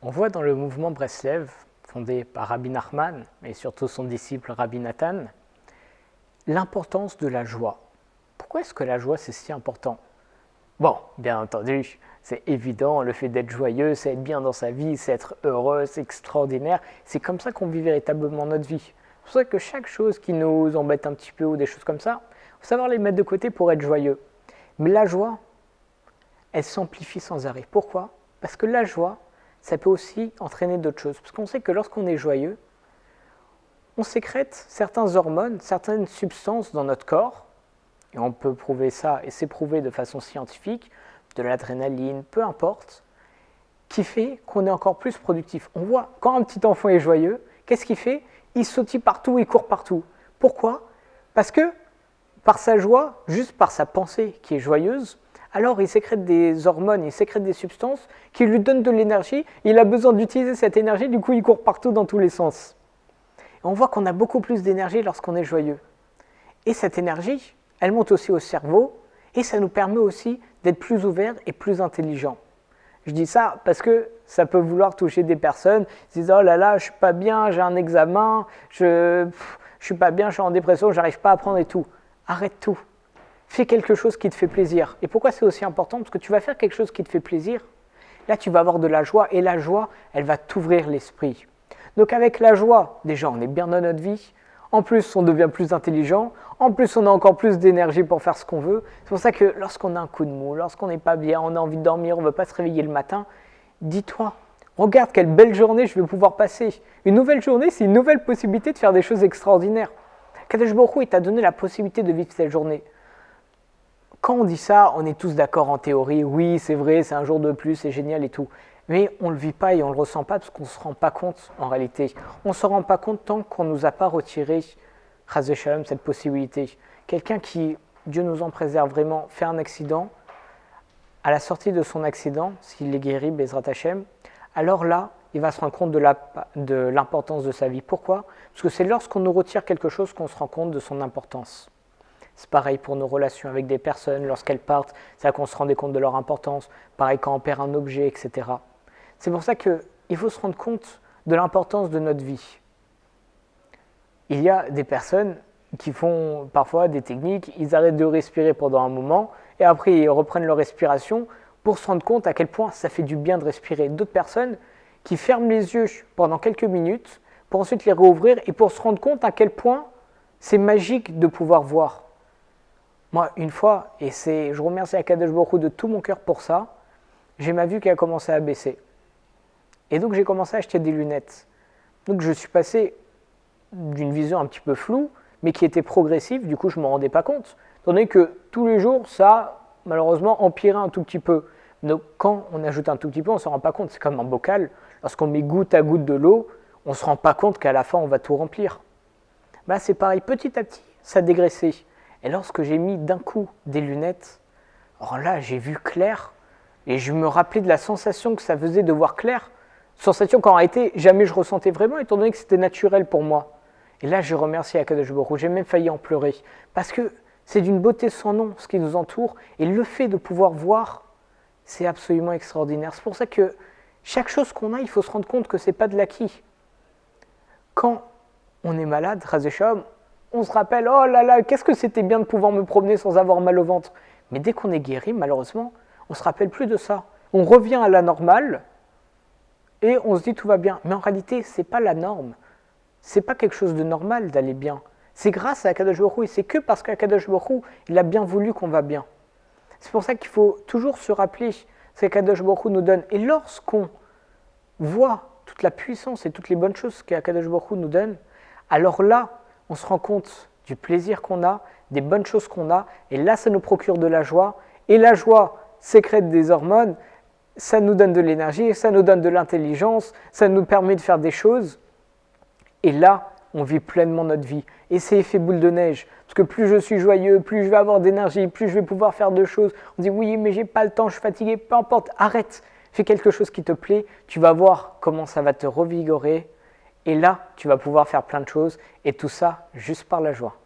On voit dans le mouvement Breslev, fondé par Rabbi Nachman et surtout son disciple Rabbi Nathan, l'importance de la joie. Pourquoi est-ce que la joie c'est si important? Bon, bien entendu, c'est évident, le fait d'être joyeux, c'est être bien dans sa vie, c'est être heureux, c'est extraordinaire. C'est comme ça qu'on vit véritablement notre vie. C'est pour ça que chaque chose qui nous embête un petit peu ou des choses comme ça, il faut savoir les mettre de côté pour être joyeux. Mais la joie, elle s'amplifie sans arrêt. Pourquoi? Parce que la joie, ça peut aussi entraîner d'autres choses. Parce qu'on sait que lorsqu'on est joyeux, on sécrète certaines hormones, certaines substances dans notre corps, et on peut prouver ça, et c'est prouvé de façon scientifique, de l'adrénaline, peu importe, qui fait qu'on est encore plus productif. On voit, quand un petit enfant est joyeux, qu'est-ce qu'il fait? Il sautille partout, il court partout. Pourquoi? Parce que, par sa joie, juste par sa pensée qui est joyeuse, alors il sécrète des hormones, il sécrète des substances qui lui donnent de l'énergie, il a besoin d'utiliser cette énergie, du coup il court partout dans tous les sens. Et on voit qu'on a beaucoup plus d'énergie lorsqu'on est joyeux. Et cette énergie, elle monte aussi au cerveau, et ça nous permet aussi d'être plus ouverts et plus intelligents. Je dis ça parce que ça peut vouloir toucher des personnes qui disent « Oh là là, je suis pas bien, j'ai un examen, je suis pas bien, je suis en dépression, j'arrive pas à apprendre et tout. » Arrête tout. Fais quelque chose qui te fait plaisir. Et pourquoi c'est aussi important? Parce que tu vas faire quelque chose qui te fait plaisir. Là, tu vas avoir de la joie, et la joie, elle va t'ouvrir l'esprit. Donc avec la joie, déjà, on est bien dans notre vie. En plus, on devient plus intelligent. En plus, on a encore plus d'énergie pour faire ce qu'on veut. C'est pour ça que lorsqu'on a un coup de mou, lorsqu'on n'est pas bien, on a envie de dormir, on ne veut pas se réveiller le matin, dis-toi, regarde quelle belle journée je vais pouvoir passer. Une nouvelle journée, c'est une nouvelle possibilité de faire des choses extraordinaires. Kadosh Baruch Hu, il t'a donné la possibilité de vivre cette journée. Quand on dit ça, on est tous d'accord en théorie. Oui, c'est vrai, c'est un jour de plus, c'est génial et tout. Mais on ne le vit pas et on ne le ressent pas parce qu'on ne se rend pas compte en réalité. On ne se rend pas compte tant qu'on ne nous a pas retiré, Chas v'Shalom, cette possibilité. Quelqu'un qui, Dieu nous en préserve vraiment, fait un accident, à la sortie de son accident, s'il est guéri, Bezrat Hashem, alors là, il va se rendre compte de l'importance de sa vie. Pourquoi? Parce que c'est lorsqu'on nous retire quelque chose qu'on se rend compte de son importance. C'est pareil pour nos relations avec des personnes, lorsqu'elles partent, c'est là qu'on se rendait compte de leur importance. Pareil quand on perd un objet, etc. C'est pour ça qu'il faut se rendre compte de l'importance de notre vie. Il y a des personnes qui font parfois des techniques, ils arrêtent de respirer pendant un moment et après ils reprennent leur respiration pour se rendre compte à quel point ça fait du bien de respirer. D'autres personnes qui ferment les yeux pendant quelques minutes pour ensuite les rouvrir et pour se rendre compte à quel point c'est magique de pouvoir voir. Moi, une fois, et je remercie Akadosh Baruch Hu de tout mon cœur pour ça, j'ai ma vue qui a commencé à baisser. Et donc j'ai commencé à acheter des lunettes. Donc je suis passé d'une vision un petit peu floue, mais qui était progressive, du coup je ne m'en rendais pas compte. Étant donné que tous les jours, ça a malheureusement empiré un tout petit peu. Donc quand on ajoute un tout petit peu, on ne s'en rend pas compte. C'est comme un bocal, lorsqu'on met goutte à goutte de l'eau, on ne se rend pas compte qu'à la fin on va tout remplir. Là c'est pareil, petit à petit, ça dégraissait. Et lorsque j'ai mis d'un coup des lunettes, alors là j'ai vu clair, et je me rappelais de la sensation que ça faisait de voir clair, sensation qu'en réalité jamais je ressentais vraiment, étant donné que c'était naturel pour moi. Et là j'ai remercié Akadosh Baruch Hu, j'ai même failli en pleurer, parce que c'est d'une beauté sans nom ce qui nous entoure, et le fait de pouvoir voir, c'est absolument extraordinaire. C'est pour ça que chaque chose qu'on a, il faut se rendre compte que ce n'est pas de l'acquis. Quand on est malade, Chas v'Shalom, on se rappelle, oh là là, qu'est-ce que c'était bien de pouvoir me promener sans avoir mal au ventre. Mais dès qu'on est guéri, malheureusement, on ne se rappelle plus de ça. On revient à la normale et on se dit tout va bien. Mais en réalité, ce n'est pas la norme. Ce n'est pas quelque chose de normal d'aller bien. C'est grâce à Akadosh Baruch Hu et c'est que parce qu'Akadosh Baruch Hu, il a bien voulu qu'on va bien. C'est pour ça qu'il faut toujours se rappeler ce qu'Akadosh Baruch Hu nous donne. Et lorsqu'on voit toute la puissance et toutes les bonnes choses qu'Akadosh Baruch Hu nous donne, alors là, on se rend compte du plaisir qu'on a, des bonnes choses qu'on a, et là, ça nous procure de la joie. Et la joie sécrète des hormones, ça nous donne de l'énergie, ça nous donne de l'intelligence, ça nous permet de faire des choses. Et là, on vit pleinement notre vie. Et c'est effet boule de neige. Parce que plus je suis joyeux, plus je vais avoir d'énergie, plus je vais pouvoir faire de choses. On dit oui, mais j'ai pas le temps, je suis fatigué, peu importe, arrête. Fais quelque chose qui te plaît, tu vas voir comment ça va te revigorer. Et là, tu vas pouvoir faire plein de choses, et tout ça juste par la joie.